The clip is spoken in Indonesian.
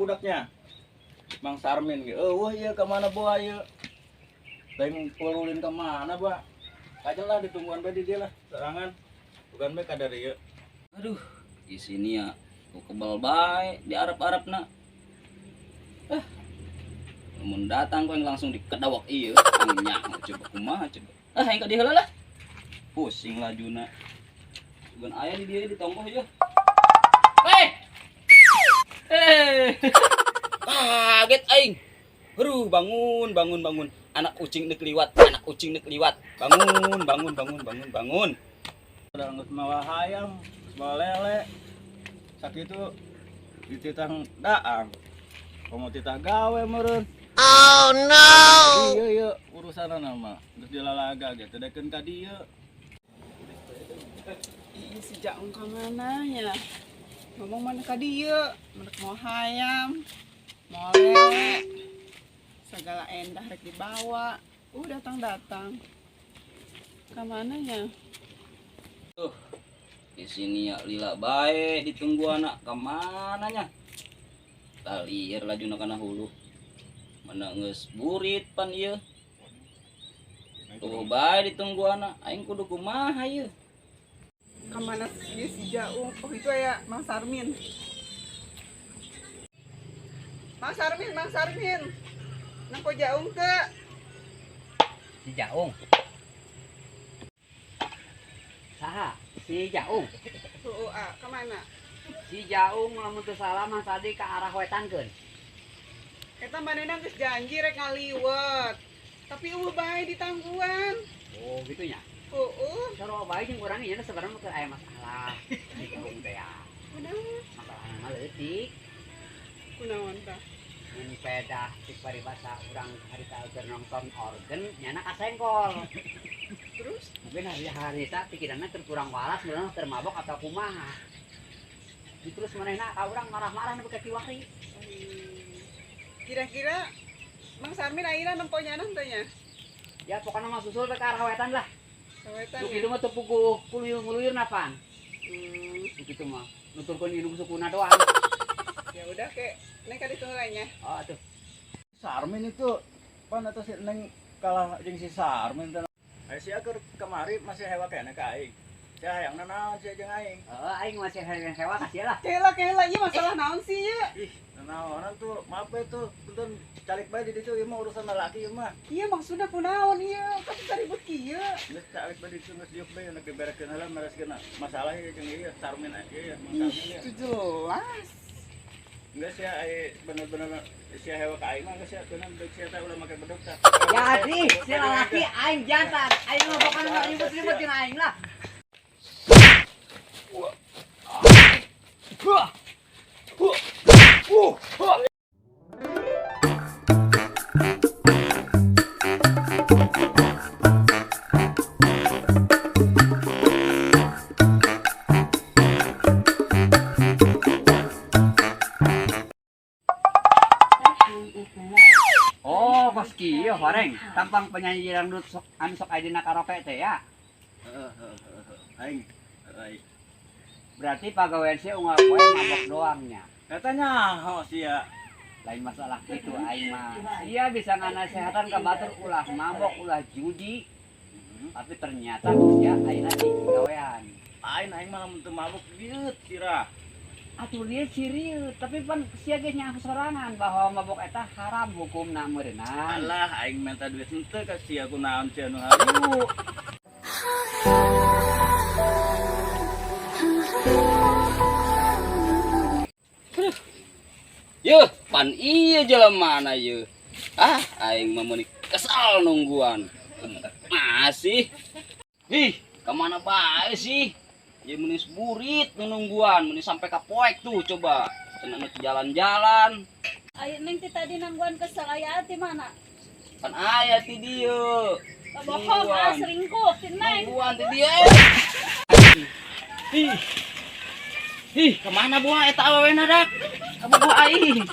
budaknya. Mang Sarmin gitu. Wah iya kemana buah iya? Teng pululin kemana buah? Aja lah ditungguan bae di dia lah. Serangan. Bukan bae kadar ieu. Aduh, di sini ya ku kebal bae di Arab-Arabna. Mun datang kau yang langsung dikedawak ieu. Nyak coba kumaha coba. Aing ka diheula lah. Pusing lajuna. Bukan ayah di dia ditongkoh aja. Kaget aing. Aduh, bangun. Anak kucing nek liwat. Bangun. Udah nggak mawa hayam, mawa lele. Sakitu dititang daang. Komo titah gawe meureun. Oh no. Iya, urusan nama. Terus dilalaga gitu, dekeun ka dieu. Ih, si Jaung ka mana ya? Ngomong mana ka dieu? Menek mau hayam, mau lele. Segala endah rek dibawa. Datang. Ka mana ya? Tuh, di sini ya lila bae ditunggu anak ke mananya. Talir lajuna kana hulu. Mana geus burit pan ieu. Tuh bae ditunggu anak, aing kudu kumaha ieu? Ka mana si Jaung? Oh itu ya Mang Sarmin. Mang Sarmin. Nang ko Jaung ke? Si Jaung. Saha? Si Jaung. Ka mana? Si Jaung lamun teu salah mah tadi ke arah wetankeun. Eta manehna geus janji rek ngaliwet. Tapi eueuh bae di tangguan. Oh, gitu nya. Soro bae jeung urang ieu sebenarnya teu aya masalah. Si Jaung teh ya. Kunaon? Masalahna mah leutik. Kunaon tah? Mun pedah ti paribasa urang harita keur nonton organ nyana kasengkol. Terus? Mungkin hari-hari tak pikiranna keur kurang waras bener keur mabok atau kumaha. Terus manehna ka urang marah-marah nu beuki kiwari. Kira-kira Mang Sarmin ayeuna nemponya teh nya? Ya pokoknya mah susul ke arah wetan lah. Sawetan. Lu kitu mah teu puguh kuluyur-muluyur napan. Hmm. Kitu mah nuturkeun indung sukuna doang. Ya udah kek neng ka ditu nya. Oh atuh. Sarmin itu pan atau si Neng kalah jeung si Sarmin teh. Aya sia keur kamari masih hewa kene ka aing. Sia hayangna naon sia jeung aing. Aing masih hewa kasih lah. Kela ieu masalah naon sih ieu? Ih, naonan tuh, maaf ya tuh, punten calik bae di ditu ieu mah urusan lalaki ieu mah. Iya maksudna kunaon ieu? Kan bisa ribut kieu. Geus calik bae di ditu geus diuk bae nek dibereskeun heula mereskeun masalah ieu jeung ieu Sarmin ieu Mang Sarmin ieu. Itu jelas. Enggak sia bener-bener sia hewa ka aing mah geus sia teunan deuk sia teh ulah make bedog tah. Jadi si lalaki aing jantan. Aing mah bukan ribut-ribut jeung aing lah. Oh, pas kieu horeng, tampang penyanyi dangdut sok anu sok aya dina karaoke teh ya. Aing. Berarti pagawean sia unggal poe mabok doang nya. Katanya sia Lain masalah itu aing mah. Sia bisa nganasehatan ka batur ulah mabok ulah judi. Tapi ternyata sia ayeuna di gawean. aing malah teu mabuk dieu sirah. Atuh dia ciri, tapi pan sia geus nya sorangan bahwa mabok eta haram hukumna meureunan. Alah aing minta duit henteu ka sia kunaon sia nu hayu. Yeuh, pan ieu jelemana yeuh. Aing mah meuni kesal nungguan. Masih. Ih, kemana bae sih? Ya meuni burit nungguan, meuni sampai ka poek tuh coba. Cenah jalan-jalan. Ayo neng ti tadi nangguan kesel aya ti mana? Kan aya ti dieu. Bohong selingkuh ti neng. Nungguan ti dieu. Ih, kemana buah eta awewena dak? Ka buah aing.